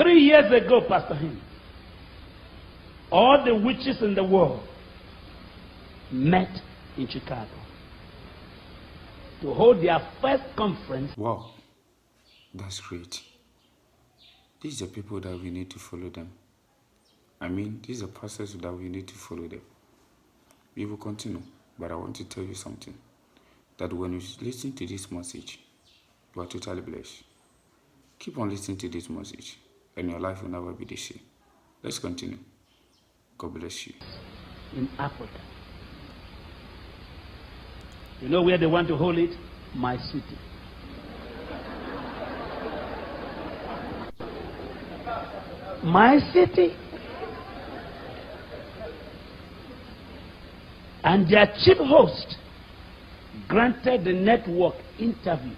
3 years ago, Pastor Him, all the witches in the world met in Chicago to hold their first conference. Wow, that's great. These are people that we need to follow them. I mean, this is a process that we need to follow them. We will continue, but I want to tell you something. That when you listen to this message, you are totally blessed. Keep on listening to this message, and your life will never be the same. Let's continue. God bless you. In Africa. You know where they want to hold it? My city. My city. And their chief host granted the network interview.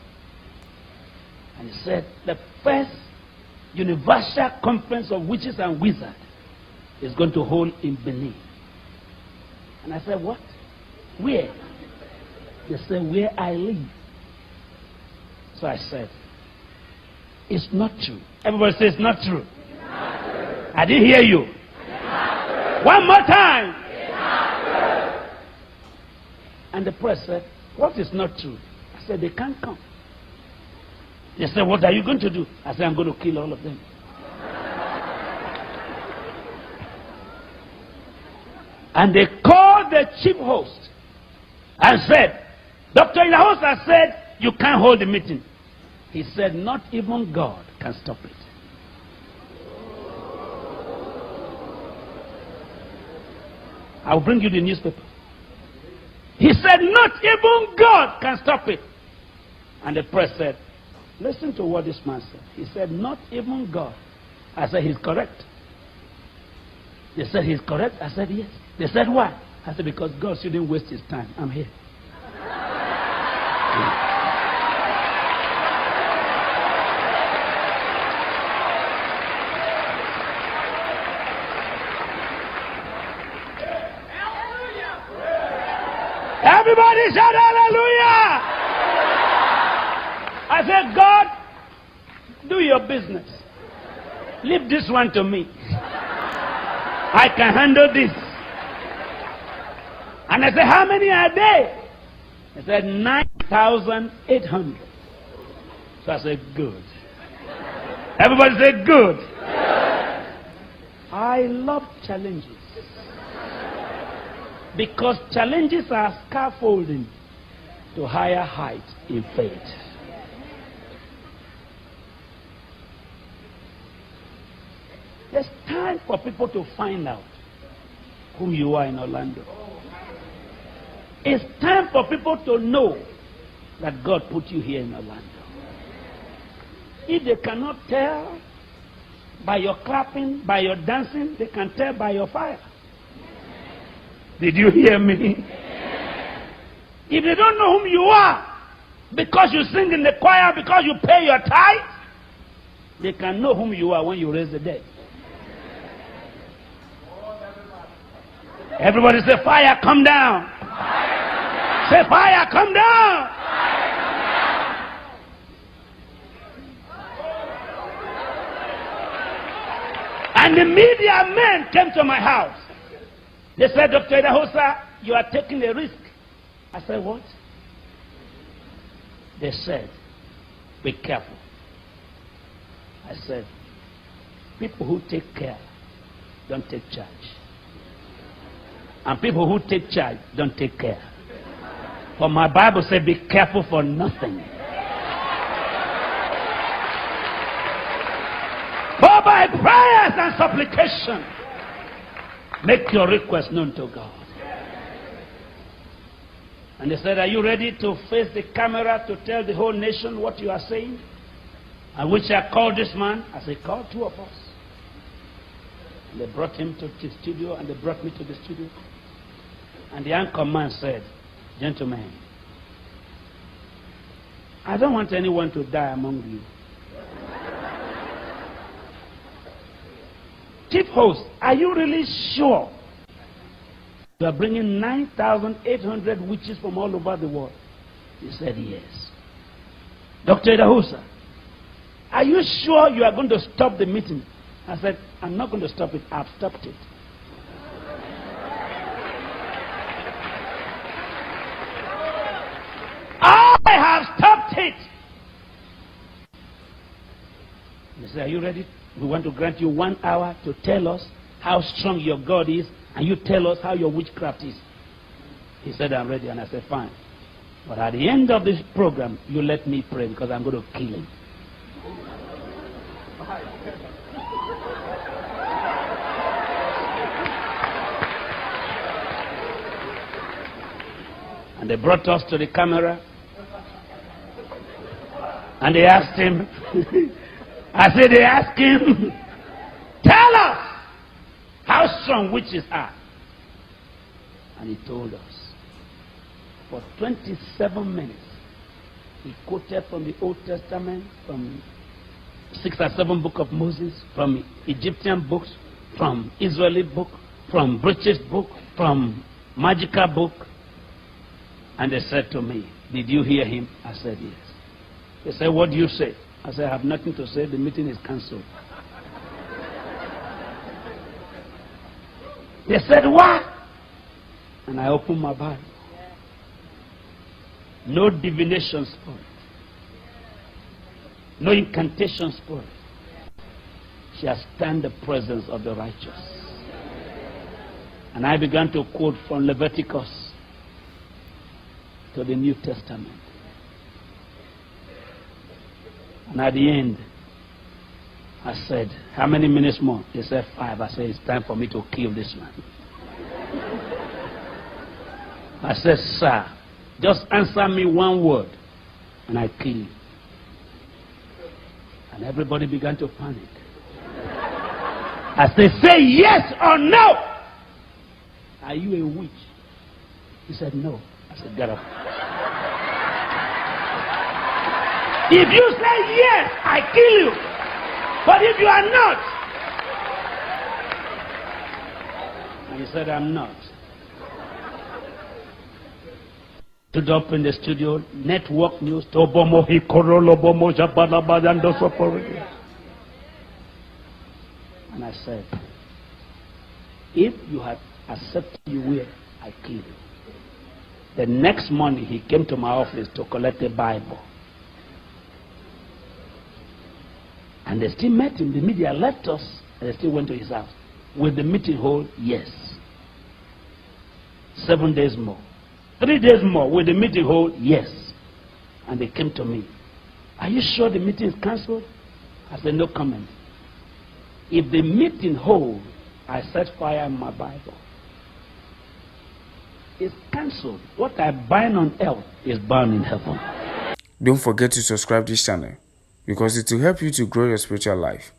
And he said, the first universal conference of witches and wizards is going to hold in Benin. And I said, what? Where? They said, where I live. So I said, it's not true. Everybody says it's not true. It's not true. I didn't hear you. It's not true. One more time. It's not true. And the press said, what is not true? I said, they can't come. They said, what are you going to do? I said, I'm going to kill all of them. And they called the chief host and said, Dr. Idahosa said, you can't hold the meeting. He said, not even God can stop it. I'll bring you the newspaper. He said, not even God can stop it. And the press said, listen to what this man said. He said, not even God. I said, he's correct. They said, he's correct. I said, yes. They said, why? I said, because God shouldn't waste his time. I'm here. Everybody shout hallelujah! I said, God, do your business. Leave this one to me. I can handle this. And I said, how many are they? He said, 9,800. So I said, good. Everybody said, good. I love challenges. Because challenges are scaffolding to higher heights in faith. There's time for people to find out who you are in Orlando. It's time for people to know that God put you here in Orlando. If they cannot tell by your clapping, by your dancing, they can tell by your fire. Did you hear me? If they don't know whom you are, because you sing in the choir, because you pay your tithe, they can know whom you are when you raise the dead. Everybody say, fire, come down. Fire, come down. Say, fire, come down. Fire, come down. And the media men came to my house. They said, Dr. Idahosa, you are taking a risk. I said, what? They said, be careful. I said, people who take care don't take charge. And people who take charge don't take care. For my Bible says, be careful for nothing. For by prayers and supplication, make your request known to God. And they said, are you ready to face the camera to tell the whole nation what you are saying? And which I called this man. I said, call two of us. And they brought him to the studio, and they brought me to the studio. And the anchor man said, gentlemen, I don't want anyone to die among you. Chief host, are you really sure you are bringing 9,800 witches from all over the world? He said, yes. Dr. Idahosa, are you sure you are going to stop the meeting? I said, I'm not going to stop it. I've stopped it. I have stopped it. He said, are you ready? We want to grant you 1 hour to tell us how strong your God is, and you tell us how your witchcraft is. He said, I'm ready. And I said, fine. But at the end of this program, you let me pray, because I'm going to kill him. And they brought us to the camera. And they asked him, they asked him, tell us how strong witches are. And he told us. For 27 minutes, he quoted from the Old Testament, from 6 or 7 books of Moses, from Egyptian books, from Israeli book, from British book, from magical book. And they said to me, did you hear him? I said, yes. They said, what do you say? I said, I have nothing to say. The meeting is cancelled. They said, what? And I opened my Bible. No divination spirit. No incantation spirit shall stand the presence of the righteous. And I began to quote from Leviticus to the New Testament. And at the end, I said, how many minutes more? They said 5. I said, it's time for me to kill this man. I said, sir, just answer me one word, and I kill you. And everybody began to panic. I said, say yes or no. Are you a witch? He said, no. I said, get up. If you say yes, I kill you. But if you are not. And he said, I'm not. Stood up in the studio, network news. And I said, if you had accepted you will, I kill you. The next morning he came to my office to collect a Bible. And they still met him. The media left us, and they still went to his house. Will the meeting hold? Yes. 7 days more. 3 days more. Will the meeting hold? Yes. And they came to me. Are you sure the meeting is cancelled? I said, no comment. If the meeting holds, I set fire in my Bible. It's cancelled. What I bind on earth is bound in heaven. Don't forget to subscribe to this channel, because it will help you to grow your spiritual life.